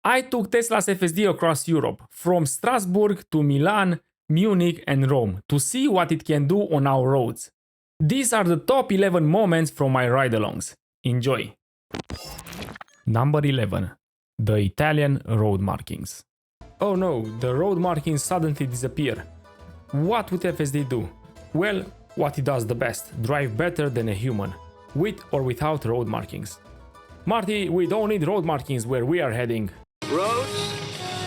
I took Tesla's FSD across Europe, from Strasbourg to Milan, Munich and Rome, to see what it can do on our roads. These are the top 11 moments from my ride-alongs. Enjoy! Number 11. The Italian road markings. Oh no, the road markings suddenly disappear. What would FSD do? Well, what it does the best, drive better than a human, with or without road markings. Marty, we don't need road markings where we are heading. Roads?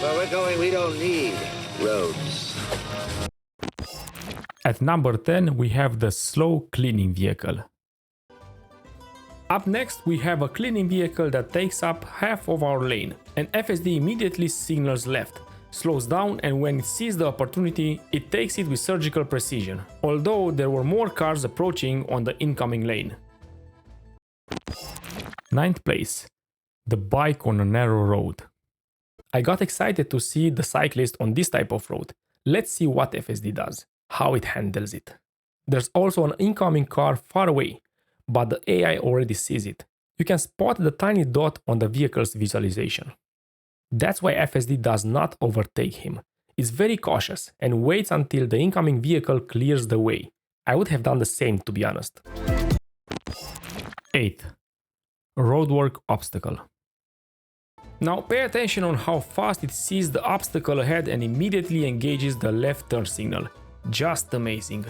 Where we're going, we don't need roads. At number 10, we have the slow cleaning vehicle. Up next, we have a cleaning vehicle that takes up half of our lane, and FSD immediately signals left, slows down, and when it sees the opportunity, it takes it with surgical precision, although there were more cars approaching on the incoming lane. 9th place. The bike on a narrow road. I got excited to see the cyclist on this type of road. Let's see what FSD does, how it handles it. There's also an incoming car far away, but the AI already sees it. You can spot the tiny dot on the vehicle's visualization. That's why FSD does not overtake him. It's very cautious and waits until the incoming vehicle clears the way. I would have done the same, to be honest. 8th. Roadwork obstacle. Now pay attention on how fast it sees the obstacle ahead and immediately engages the left turn signal. Just amazing.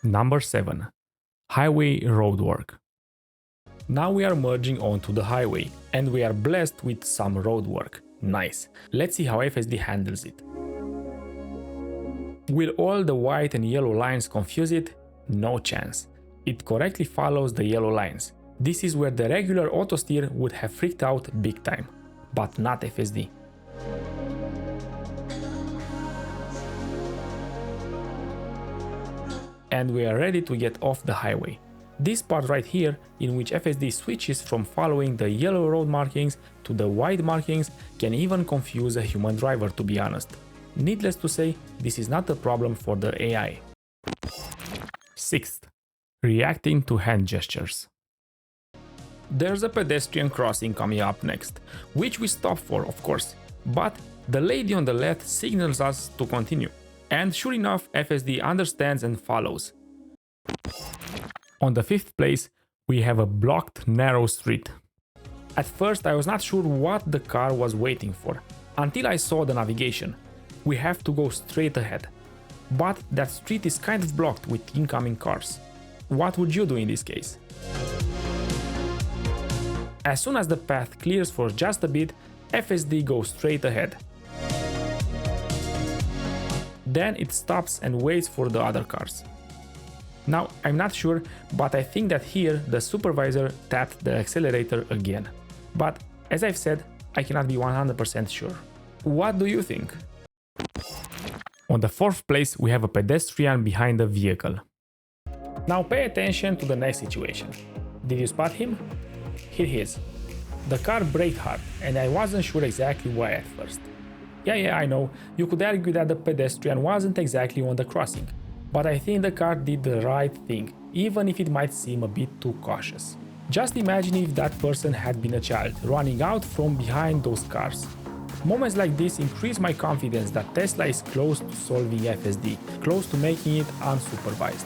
Number 7. Highway roadwork. Now we are merging onto the highway, and we are blessed with some roadwork. Nice. Let's see how FSD handles it. Will all the white and yellow lines confuse it? No chance. It correctly follows the yellow lines. This is where the regular autosteer would have freaked out big time, but not FSD. And we are ready to get off the highway. This part right here, in which FSD switches from following the yellow road markings to the white markings, can even confuse a human driver, to be honest. Needless to say, this is not a problem for the AI. 6th. Reacting to hand gestures. There's a pedestrian crossing coming up next, which we stop for, of course, but the lady on the left signals us to continue. And sure enough, FSD understands and follows. On the 5th place, we have a blocked narrow street. At first, I was not sure what the car was waiting for, until I saw the navigation. We have to go straight ahead. But that street is kind of blocked with incoming cars. What would you do in this case? As soon as the path clears for just a bit, FSD goes straight ahead. Then it stops and waits for the other cars. Now, I'm not sure, but I think that here the supervisor tapped the accelerator again. But as I've said, I cannot be 100% sure. What do you think? On the 4th place, we have a pedestrian behind a vehicle. Now pay attention to the next situation. Did you spot him? Here he is. The car braked hard, and I wasn't sure exactly why at first. Yeah, I know, you could argue that the pedestrian wasn't exactly on the crossing, but I think the car did the right thing, even if it might seem a bit too cautious. Just imagine if that person had been a child, running out from behind those cars. Moments like this increase my confidence that Tesla is close to solving FSD, close to making it unsupervised.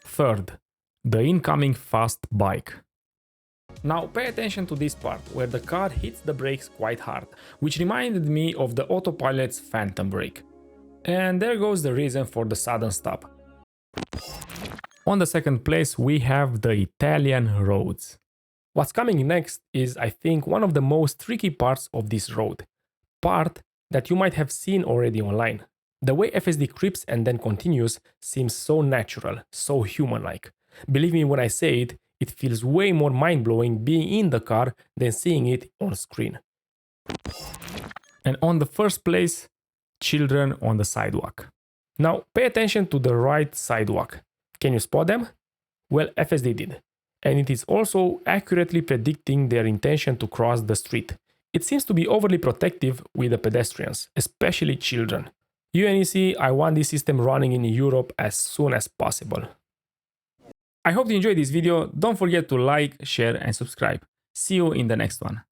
3rd. The incoming fast bike. Now pay attention to this part, where the car hits the brakes quite hard, which reminded me of the autopilot's phantom brake. And there goes the reason for the sudden stop. On the 2nd place, we have the Italian roads. What's coming next is, I think, one of the most tricky parts of this road. Part that you might have seen already online. The way FSD creeps and then continues seems so natural, so human-like. Believe me when I say it, it feels way more mind-blowing being in the car than seeing it on screen. And on the 1st place, children on the sidewalk. Now pay attention to the right sidewalk. Can you spot them? Well, FSD did. And it is also accurately predicting their intention to cross the street. It seems to be overly protective with the pedestrians, especially children. UNEC, I want this system running in Europe as soon as possible. I hope you enjoyed this video. Don't forget to like, share and subscribe. See you in the next one.